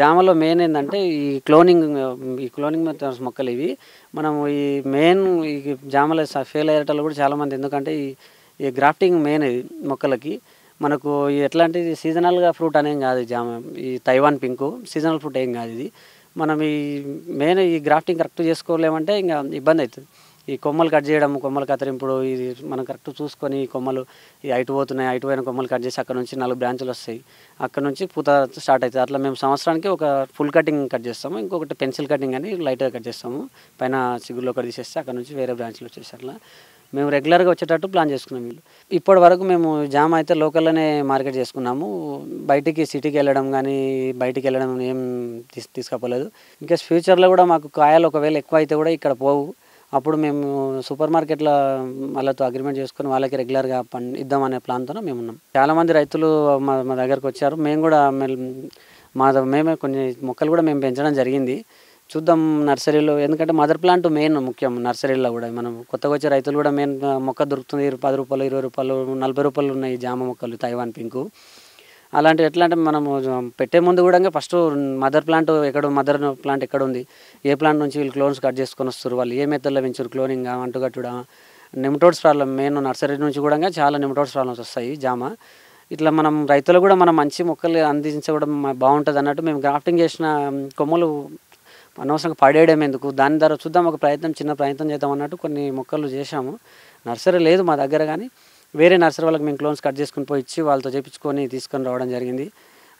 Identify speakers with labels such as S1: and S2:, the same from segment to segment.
S1: జామలో main ఏంటంటే ఈ cloning methods మొక్కలు ఇవి. మనం ఈ మెయిన్ ఈ జామలో ఫెయిల్ అయ్యేటోళ్ళు కూడా చాలామంది. ఎందుకంటే ఈ గ్రాఫ్టింగ్ మెయిన్ ఇది మొక్కలకి. మనకు ఎట్లాంటి సీజనల్గా ఫ్రూట్ అనేం కాదు ఈ జామ. ఈ తైవాన్ పింకు సీజనల్ ఫ్రూట్ ఏం కాదు ఇది. మనం ఈ మెయిన్ ఈ గ్రాఫ్టింగ్ కరెక్ట్ చేసుకోలేమంటే ఇంకా ఇబ్బంది అవుతుంది. ఈ కొమ్మలు కట్ చేయడం, కొమ్మలు కత్తిరింపుడు, ఇది మనం కరెక్ట్ చూసుకొని ఈ కొమ్మలు ఈ హైట్ పోతున్నాయి, హైట్ పోయిన కొమ్మలు కట్ చేసి అక్కడ నుంచి 4 బ్రాంచులు వస్తాయి. అక్కడ నుంచి పూత స్టార్ట్ అవుతుంది. అట్లా మేము సంవత్సరానికి ఒక ఫుల్ కటింగ్ కట్ చేస్తాము, ఇంకొకటి పెన్సిల్ కటింగ్ అని లైట్గా కట్ చేస్తాము. పైన చిగురులో ఒకటి తీసేస్తే అక్కడ నుంచి వేరే బ్రాంచ్లు వచ్చేసి అట్లా మేము రెగ్యులర్గా వచ్చేటట్టు ప్లాన్ చేసుకున్నాం వీళ్ళు. ఇప్పటి వరకు మేము జామ అయితే లోకల్లోనే మార్కెట్ చేసుకున్నాము. బయటికి సిటీకి వెళ్ళడం కానీ బయటికి వెళ్ళడం ఏం తీసుకపోలేదు. ఇంకా ఫ్యూచర్లో కూడా మాకు కాయలు ఒకవేళ ఎక్కువ అయితే కూడా ఇక్కడ పోవు. అప్పుడు మేము సూపర్ మార్కెట్ల వాళ్ళతో అగ్రిమెంట్ చేసుకొని వాళ్ళకి రెగ్యులర్గా ఇద్దామనే ప్లాన్తో మేము ఉన్నాం. చాలామంది రైతులు మా దగ్గరకు వచ్చారు. మేము కూడా మేమే కొన్ని మొక్కలు కూడా మేము పెంచడం జరిగింది. చూద్దాం నర్సరీలో, ఎందుకంటే మదర్ ప్లాంట్ మెయిన్ ముఖ్యం నర్సరీలో కూడా. మనం కొత్తగా వచ్చే రైతులు కూడా మెయిన్ మొక్క దొరుకుతుంది, 10 రూపాయలు, 20 రూపాయలు, 40 రూపాయలు ఉన్నాయి జామ మొక్కలు తైవాన్ పింకు. అలాంటివి ఎట్లా అంటే మనము పెట్టే ముందు కూడా ఫస్ట్ మదర్ ప్లాంట్ ఎక్కడ ఉంది, ఏ ప్లాంట్ నుంచి వీళ్ళు క్లోన్స్ కట్ చేసుకొని వస్తారు, వాళ్ళు ఏ మెథడ్లో పెంచారు, క్లోనింగ్ అంటుకట్టుడా, నెమటోడ్స్ ప్రాబ్లం మెయిన్ నర్సరీ నుంచి కూడా చాలా నెమటోడ్స్ ప్రాబ్లమ్స్ వస్తాయి జామ. ఇట్లా మనం రైతులు కూడా మనం మంచి మొక్కలు అందించడం బాగుంటుంది అన్నట్టు మేము గ్రాఫ్టింగ్ చేసిన కొమ్మలు అనవసరంగా పడేయడం ఎందుకు, దాని ద్వారా చూద్దాం ఒక చిన్న ప్రయత్నం చేద్దాం అన్నట్టు కొన్ని మొక్కలు చేశాము. నర్సరీ లేదు మా దగ్గర, కానీ వేరే నర్సరీ వాళ్ళకి మేము క్లోన్స్ కట్ చేసుకుని పోయి ఇచ్చి వాళ్ళతో చేయించుకొని తీసుకొని రావడం జరిగింది.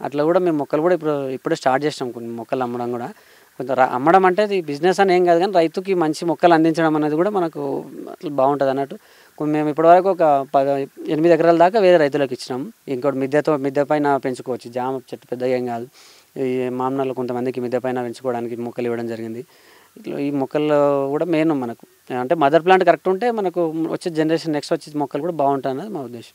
S1: అట్లా కూడా మేము మొక్కలు కూడా ఇప్పుడే స్టార్ట్ చేసినాం. కొన్ని మొక్కలు అమ్మడం కూడా, కొంత అమ్మడం అంటే ఇది బిజినెస్ అని ఏం కాదు, కానీ రైతుకి మంచి మొక్కలు అందించడం అనేది కూడా మనకు అట్లా బాగుంటుంది అన్నట్టు. మేము ఇప్పటివరకు ఒక 8 ఎకరాల దాకా వేరే రైతులకు ఇచ్చినాం. ఇంకోటి మిద్దె పైన పెంచుకోవచ్చు, జామ చెట్టు పెద్దగా ఏం కాదు. ఈ మామూలు కొంతమందికి మిద్దె పైన పెంచుకోవడానికి మొక్కలు ఇవ్వడం జరిగింది. ఇట్లా ఈ మొక్కల్లో కూడా మెయిన్ మనకు అంటే మదర్ ప్లాంట్ కరెక్ట్ ఉంటే మనకు వచ్చే జనరేషన్ నెక్స్ట్ వచ్చే మొక్కలు కూడా బాగుంటాయి అన్నది మా ఉద్దేశం.